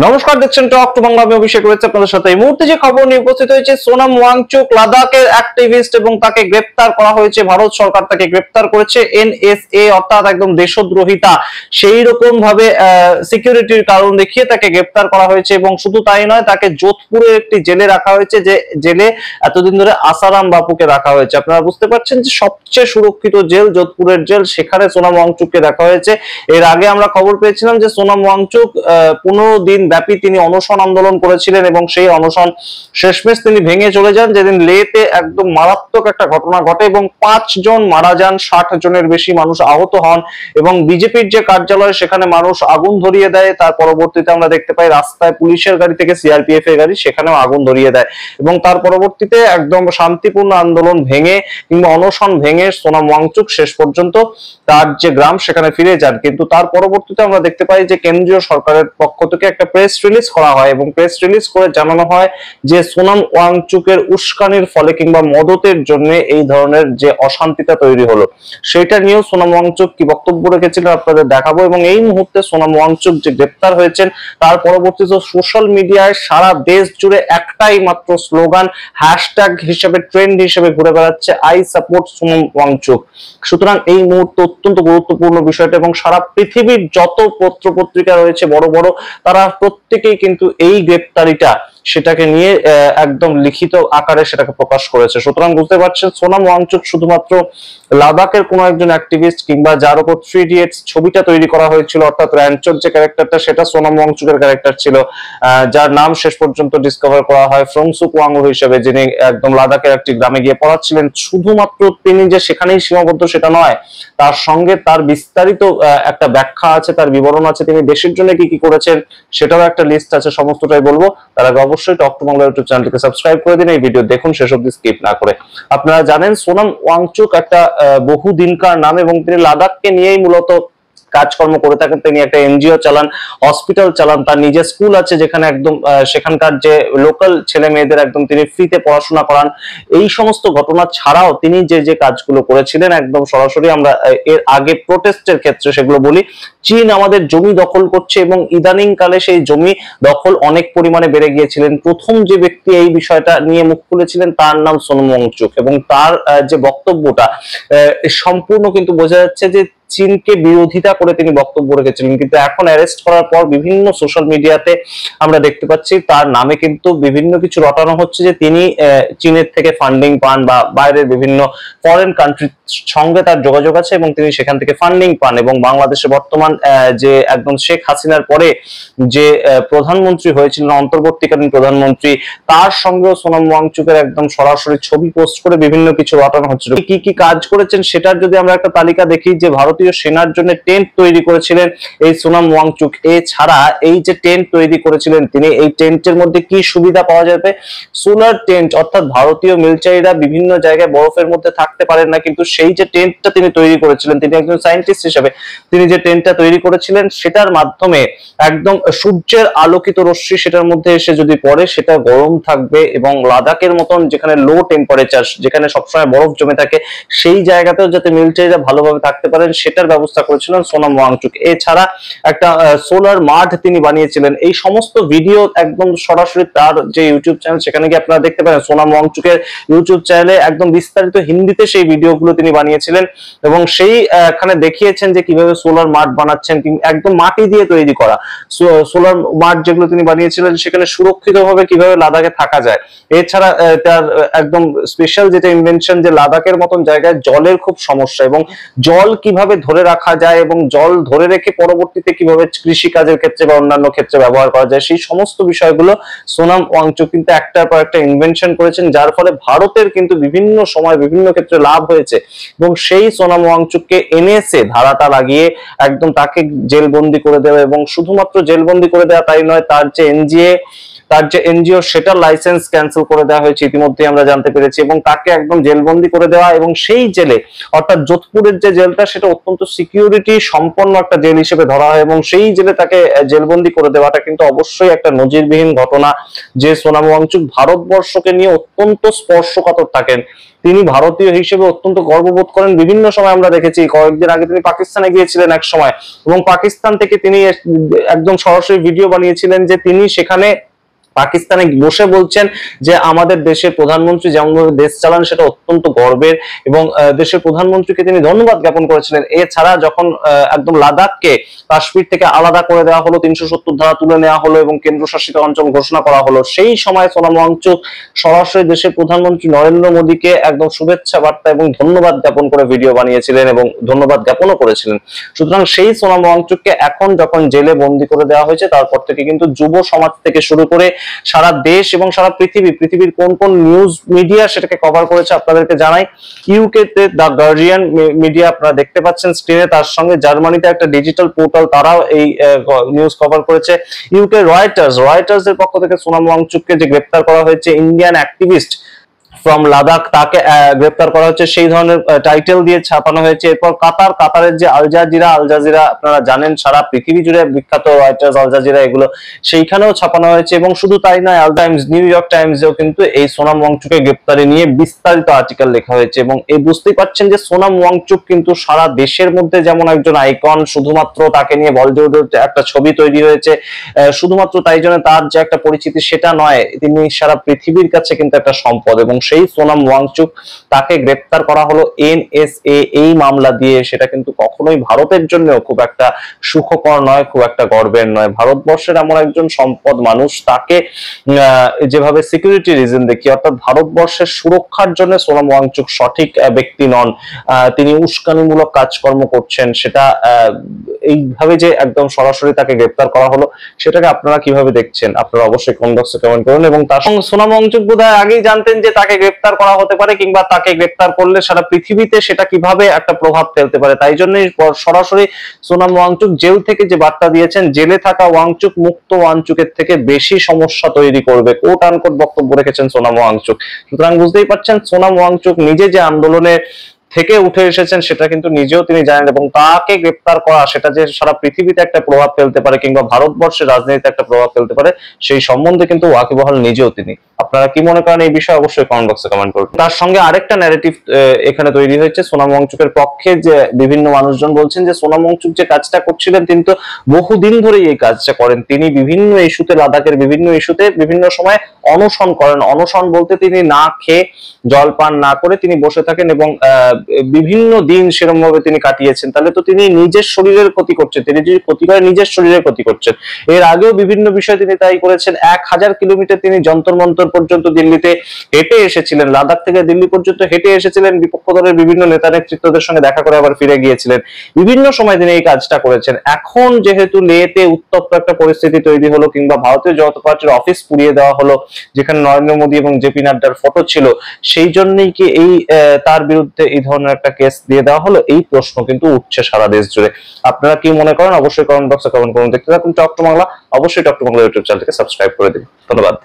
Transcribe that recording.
নমস্কার, দেখছেন talk to Bangla. আমি অভিষেক রয়েছে আপনাদের সাথে। এই মুহূর্তে যে খবর নিয়ে উপস্থিত হয়েছে, সোনাম ওয়াংচুক লাদাখের অ্যাক্টিভিস্ট এবং তাকে গ্রেফতার করা হয়েছে। ভারত সরকার তাকে গ্রেফতার করেছে এনএসএ অর্থাৎ একদম দেশদ্রোহিতা সেই রকম ভাবে সিকিউরিটির কারণ দেখিয়ে তাকে গ্রেফতার করা হয়েছে। এবং শুধু তাই নয়, তাকে যোধপুরের একটি জেলে রাখা হয়েছে, যে জেলে এতদিন ধরে আসারাম বাপুকে রাখা হয়েছে। আপনারা বুঝতে পারছেন যে সবচেয়ে সুরক্ষিত জেল যোধপুরের জেল, সেখানে সোনাম ওয়াংচুককে রাখা হয়েছে। এর আগে আমরা খবর পেয়েছিলাম যে সোনাম ওয়াংচুক 15 দিন ব্যাপী তিনি অনশন আন্দোলন করেছিলেন এবং সেই অনশন শেষমেশ তিনি ভেঙে চলে যান, যেদিন লেতে একদম মারাত্মক একটা ঘটনা ঘটে এবং 5 জন মারা যান, 60 জনের বেশি মানুষ আহত হন এবং বিজেপির যে কার্যালয় সেখানে মানুষ আগুন ধরিয়ে দেয়। তার পরবর্তীতে আমরা দেখতে পাই রাস্তায় পুলিশের গাড়ি থেকে সিআরপিএফ এর গাড়ি সেখানেও আগুন ধরিয়ে দেয় এবং তার পরবর্তীতে একদম শান্তিপূর্ণ আন্দোলন ভেঙে কিংবা অনশন ভেঙে সোনাম ওয়াংচুক শেষ পর্যন্ত তার যে গ্রাম সেখানে ফিরে যান। কিন্তু তার পরবর্তীতে আমরা দেখতে পাই যে কেন্দ্রীয় সরকারের পক্ষ থেকে একটা প্রেস রিলিজ করা হয় এবং প্রেস রিলিজ করে জানানো হয় যে সোনাম ওয়াংচুকের উস্কানির ফলে কিংবা মদতের জন্য এই ধরনের যে অশান্তিটা তৈরি হলো, সেটা নিয়েও সোনাম ওয়াংচুক কি বক্তব্য রেখেছিলেন আপনাদের দেখাবো। এবং এই মুহূর্তে সোনাম ওয়াংচুক যে গ্রেপ্তার হয়েছেন, তার পরবর্তীতে সোশ্যাল মিডিয়ায় সারা দেশ জুড়ে একটাই মাত্র স্লোগান, হ্যাশট্যাগ হিসেবে, ট্রেন্ড হিসেবে ঘুরে বেড়াচ্ছে, আই সাপোর্ট সোনাম ওয়াংচুক। সুতরাং এই মুহূর্তে অত্যন্ত গুরুত্বপূর্ণ বিষয়টা, এবং সারা পৃথিবীর যত পত্র পত্রিকা রয়েছে বড় বড়, তারা প্রত্যেকেই কিন্তু এই গ্রেপ্তারিটা সেটাকে নিয়ে একদম লিখিত আকারে সেটাকে প্রকাশ করেছে। সুতরাং বুঝতে পারছেন সোনাম ওয়াংচুক শুধুমাত্র লাদাখের কোন একজন অ্যাক্টিভিস্ট কিংবা যার উপর 3 ইডিয়টস ছবিটা তৈরি করা হয়েছিল, অর্থাৎ র্যাঞ্চোর যে ক্যারেক্টারটা সেটা সোনাম ওয়াংচুকের ক্যারেক্টার ছিল, যার নাম শেষ পর্যন্ত ডিসকভার করা হয় ফ্রংসুক ওয়াংহু হিসেবে, যিনি একদম লাদাখের একটি গ্রামে গিয়ে পড়াচ্ছিলেন। শুধুমাত্র তিনি যে সেখানেই সীমাবদ্ধ সেটা নয়, তার সঙ্গে তার বিস্তারিত একটা ব্যাখ্যা আছে, তার বিবরণ আছে, তিনি দেশের জন্য কি কি করেছেন সেটাও একটা লিস্ট আছে। সমস্তটাই বলবো। তার আগে অবশ্যই টক টু বাংলা ইউটিউব চ্যানেলটিকে সাবস্ক্রাইব করে দিন, এই ভিডিও দেখুন শেষ অবধি স্কিপ না করে। আপনারা জানেন সোনাম ওয়াংচুক একটা বহু দিনকার নাম এবং তিনি লাদাখকে নিয়েই মূলত কাজকর্ম করে থাকেন। তিনি একটা এনজিও চালান, হসপিটাল চালান, তার নিজের স্কুল আছে যেখানে একদম সেখানকার যে লোকাল ছেলে মেয়েদের একদম তিনি ফ্রিতে পড়াশোনা করান। এই সমস্ত ঘটনা ছাড়াও তিনি যে যে কাজগুলো করেছিলেন, একদম সরাসরি আমরা এর আগে প্রোটেস্টের ক্ষেত্রে সেগুলো বলি, চীন আমাদের জমি দখল করছে এবং ইদানিং কালে সেই জমি দখল অনেক পরিমাণে বেড়ে গিয়েছিলেন। প্রথম যে ব্যক্তি এই বিষয়টা নিয়ে মুখ খুলেছিলেন তার নাম সোনাম ওয়াংচুক, এবং তার যে বক্তব্যটা সম্পূর্ণ কিন্তু বোঝা যাচ্ছে যে চীনকে বিরোধিতা করে তিনি বক্তব্য রেখেছিলেন। কিন্তু এখন অ্যারেস্ট করার পর বিভিন্ন সোশ্যাল মিডিয়াতে আমরা দেখতে পাচ্ছি তার নামে কিন্তু বিভিন্ন কিছু রটানো হচ্ছে, যে তিনি চীনের থেকে ফান্ডিং পান বা বাইরের বিভিন্ন ফরেন কান্ট্রির সঙ্গে তার যোগাযোগ আছে এবং তিনি সেখান থেকে ফান্ডিং পান। এবং বাংলাদেশে বর্তমান যে একদম শেখ হাসিনার পরে যে প্রধানমন্ত্রী হয়েছিলেন, অন্তর্বর্তীকালীন প্রধানমন্ত্রী, তার সঙ্গেও সোনাম ওয়াংচুকের একদম সরাসরি ছবি পোস্ট করে বিভিন্ন কিছু রটানো হচ্ছিল। কি কি কাজ করেছেন সেটার যদি আমরা একটা তালিকা দেখি, যে ভারতীয় সেনার জন্য টেন্ট তৈরি করেছিলেন এই সোনাম ওয়াংচুক। এছাড়া এই যে টেন্ট তৈরি করেছিলেন তিনি, এই টেন্টের মধ্যে কি সুবিধা পাওয়া যাবে, সোলার টেন্ট, অর্থাৎ ভারতীয় মিলিটারিরা বিভিন্ন জায়গায় বরফের মধ্যে থাকতে পারেন না, কিন্তু সেই যে টেন্টটা তিনি তৈরি করেছিলেন, তিনি একজন সায়েন্টিস্ট হিসেবে তিনি যে টেন্টটা তৈরি করেছিলেন সেটার মাধ্যমে একদম সূর্যের আলোকিত রশ্মি সেটার মধ্যে এসে যদি পড়ে সেটা গরম থাকবে এবং লাদাখের মতন যেখানে লো টেম্পারেচার, যেখানে সবসময় বরফ জমে থাকে, সেই জায়গাতেও যাতে মিলিটারিরা ভালোভাবে থাকতে পারেন সেটার ব্যবস্থা করেছিলেন সোনাম ওয়াংচুক। এছাড়া একটা সোলার মাঠ তিনি বানিয়েছিলেন। এই সমস্ত ভিডিও একদম সরাসরি তার যে ইউটিউব চ্যানেল সেখানে গিয়ে আপনারা দেখতে পারেন। সোনাম ওয়াংচুকের ইউটিউব চ্যানেলে একদম বিস্তারিত হিন্দিতে সেই ভিডিওগুলো তিনি বানিয়েছিলেন এবং সেই এখানে দেখিয়েছেন যে কিভাবে সোলার মাঠ বানাচ্ছেন, একদম মাটি দিয়ে তৈরি করা সোলার মাঠ যেগুলো তিনি বানিয়েছিলেন, সেখানে সুরক্ষিতভাবে কিভাবে লাদাখে থাকা যায়। এছাড়া তার একদম স্পেশাল যেটা ইনভেনশন, যে লাদাখের মতন জায়গায় জলের খুব সমস্যা এবং জল কিভাবে ধরে রাখা যায় এবং জল ধরে রেখে পরবর্তীতে কিভাবে কৃষি কাজের ক্ষেত্রে বা অন্যান্য ক্ষেত্রে ব্যবহার করা যায়, সেই সমস্ত বিষয়গুলো সোনাম ওয়াংচুক কিন্তু একটার পর একটা ইনভেনশন করেছেন, যার ফলে ভারতের কিন্তু বিভিন্ন সময় বিভিন্ন ক্ষেত্রে লাভ হয়েছে। এবং সেই সোনাম ওয়াংচুককে এনএসএ ধারাটা লাগিয়ে একদম তাকে জেলবন্দি করে দেওয়া, এবং শুধুমাত্র জেলবন্দি করে দেওয়া তাই নয়, তার যে এনজিএ তার যে এনজিও সেটার লাইসেন্স ক্যান্সেল করে দেওয়া হয়েছে ইতিমধ্যে আমরা জানতে পেরেছি, এবং তাকে একদম জেলবন্দি করে দেওয়া, এবং সেই জেলে অর্থাৎ যোধপুরের যে জেলটা সেটা অত্যন্ত সিকিউরিটি সম্পন্ন একটা জেল হিসেবে ধরা হয়, এবং সেই জেলে তাকে জেলবন্দি করে দেওয়াটা কিন্তু অবশ্যই একটা নজিরবিহীন ঘটনা। যে সোনাম ওয়াংচুক ভারতবর্ষকে নিয়ে অত্যন্ত স্পর্শকাতর থাকেন, তিনি ভারতীয় হিসেবে অত্যন্ত গর্ববোধ করেন। বিভিন্ন সময় আমরা দেখেছি, কয়েকদিন আগে তিনি পাকিস্তানে গিয়েছিলেন এক সময়, এবং পাকিস্তান থেকে তিনি একদম সরাসরি ভিডিও বানিয়েছিলেন যে তিনি সেখানে পাকিস্তানে বসে বলছেন যে আমাদের দেশের প্রধানমন্ত্রী যেমনভাবে দেশ চালান সেটা অত্যন্ত গর্বের, এবং দেশের প্রধানমন্ত্রীকে তিনি ধন্যবাদ জ্ঞাপন করেছিলেন। এছাড়া যখন একদম লাদাখকে কাশ্মীর থেকে আলাদা করে দেওয়া হলো, 370 ধারা তুলে নেওয়া হলো এবং কেন্দ্রশাসিত অঞ্চল ঘোষণা করা হলো, সেই সময় সোনাম ওয়াংচুক সরাসরি দেশের প্রধানমন্ত্রী নরেন্দ্র মোদীকে একদম শুভেচ্ছা বার্তা এবং ধন্যবাদ জ্ঞাপন করে ভিডিও বানিয়েছিলেন এবং ধন্যবাদ জ্ঞাপনও করেছিলেন। সুতরাং সেই সোনাম ওয়াংচুককে এখন যখন জেলে বন্দী করে দেওয়া হয়েছে, তারপর থেকে কিন্তু যুব সমাজ থেকে শুরু করে সারা দেশ এবং সারা পৃথিবীর কোন কোন নিউজ মিডিয়া সেটাকে কভার করেছে আপনাদেরকে জানাই। ইউকে তে দ্য গার্ডিয়ান মিডিয়া আপনারা দেখতে পাচ্ছেন স্ক্রিনে, তার সঙ্গে জার্মানিতে একটা ডিজিটাল পোর্টাল তারাও এই নিউজ কভার করেছে। ইউকে রয়টার্স এর পক্ষ থেকে সোনাম ওয়াংচুককে যে গ্রেপ্তার করা হয়েছে, ইন্ডিয়ান অ্যাক্টিভিস্ট ফ্রম লাদাখ, তাকে গ্রেপ্তার করা হচ্ছে, সেই ধরনের টাইটেল দিয়ে ছাপানো হয়েছে। এরপর কাতারের যে আল জাজিরা আপনারা জানেন সারা পৃথিবী জুড়ে বিখ্যাত, রয়টার্স, আল জাজিরা এগুলো, সেইখানেও ছাপানো হয়েছে। এবং শুধু তাই নয়, নিউ ইয়র্ক টাইমসেও কিন্তু এই সোনাম ওয়াংচুকের গ্রেপ্তারি নিয়ে বিস্তারিত আর্টিকেল লেখা হয়েছে। এবং এই বুঝতেই পারছেন যে সোনাম ওয়াংচুক কিন্তু সারা দেশের মধ্যে যেমন একজন আইকন, শুধুমাত্র তাকে নিয়ে বলিউডের একটা ছবি তৈরি হয়েছে, শুধুমাত্র তাই জন্য তার যে একটা পরিচিতি সেটা নয়, তিনি সারা পৃথিবীর কাছে কিন্তু একটা সম্পদ। এবং সেই সোনাম ওয়াংচুক, তাকে গ্রেপ্তার করা হলো এনএসএ এই মামলা দিয়ে, সেটা কিন্তু কখনোই ভারতের জন্য খুব একটা সুখকর নয়, খুব একটা গর্বের নয়। ভারতবর্ষের এমন একজন সম্পদ মানুষ, তাকে যেভাবে সিকিউরিটি রিজন দেখি, অর্থাৎ ভারতবর্ষের সুরক্ষার জন্য সোনাম ওয়াংচুক সঠিক ব্যক্তি নন, তিনি উস্কানিমূলক কাজকর্ম করছেন, সেটা এইভাবে যে একদম সরাসরি তাকে গ্রেপ্তার করা হলো, সেটাকে আপনারা কিভাবে দেখছেন? আপনারা অবশ্যই কমেন্ট বক্সে কমেন্ট করুন। এবং তার সঙ্গে সোনাম ওয়াংচুক বোধহয় আগেই জানতেন যে তাকে গ্রেপ্তার করা হতে পারে, কিংবা তাকে গ্রেপ্তার করলে সারা পৃথিবীতে সেটা কিভাবে একটা প্রভাব ফেলতে পারে, তাই জন্যই সরাসরি সোনাম ওয়াংচুক জেল থেকে যে বার্তা দিয়েছেন, জেলে থাকা ওয়াংচুক মুক্ত ওয়াংচুকের থেকে বেশি সমস্যা তৈরি করবে, কোট আনকোট বক্তব্য রেখেছেন সোনাম ওয়াংচুক। সুতরাং বুঝতেই পারছেন সোনাম ওয়াংচুক নিজে যে আন্দোলনে থেকে উঠে এসেছেন সেটা কিন্তু নিজেও তিনি জানেন, এবং তাকে গ্রেপ্তার করা সেটা যে সারা পৃথিবীতে একটা প্রভাব ফেলতে পারে কিংবা ভারতবর্ষের রাজনীতিতে একটা প্রভাব ফেলতে পারে, সেই সম্বন্ধে কিন্তু ওয়াকিবহাল নিজেও তিনি। আপনারা কি মনে করেন এই বিষয়ে অবশ্যই কমেন্ট বক্সে কমেন্ট করুন। তার সঙ্গে আরেকটা ন্যারেটিভ এখানে তৈরি হয়েছে সোনাম ওয়াংচুকের পক্ষে, যে বিভিন্ন মানুষজন বলছেন যে সোনাম ওয়াংচুক যে কাজটা করছিলেন তিনি তো বহুদিন ধরেই এই কাজটা করেন, তিনি বিভিন্ন ইস্যুতে, লাদাখের বিভিন্ন ইস্যুতে বিভিন্ন সময় অনশন করেন। অনশন বলতে তিনি না খেয়ে জল পান না করে তিনি বসে থাকেন এবং বিভিন্ন দিন সেরকম ভাবে তিনি কাটিয়েছেন। তাহলে তো তিনি নিজের শরীরের ক্ষতি করছেন, তিনি যদি ক্ষতি করে নিজের শরীরের ক্ষতি করছেন। এর আগেও বিভিন্ন বিষয় তিনি তাই করেছেন। 1000 কিলোমিটার তিনি যন্তর মন্তর পর্যন্ত দিল্লিতে হেঁটে এসেছিলেন, লাদাখ থেকে দিল্লি পর্যন্ত হেঁটে এসেছিলেন, বিপক্ষ দলের বিভিন্ন নেতা নেতৃত্বদের সঙ্গে দেখা করে আবার ফিরে গিয়েছিলেন। বিভিন্ন সময় তিনি এই কাজটা করেছেন। এখন যেহেতু লেতে উত্তপ্ত একটা পরিস্থিতি তৈরি হলো, কিংবা ভারতীয় জনতা পার্টির অফিস পুড়িয়ে দেওয়া হলো যেখানে নরেন্দ্র মোদী এবং জেপি নাড্ডার ফটো ছিল, সেই জন্যই কি এই তার বিরুদ্ধে এই ধরনের একটা কেস দিয়ে দেওয়া হলো? এই প্রশ্ন কিন্তু উঠছে সারা দেশ জুড়ে। আপনারা কি মনে করেন অবশ্যই কমেন্ট বক্সে কমেন্ট করুন। দেখতে থাকুন টক টু বাংলা, অবশ্যই টক টু বাংলা ইউটিউব চ্যানেলটিকে সাবস্ক্রাইব করে দিন। ধন্যবাদ।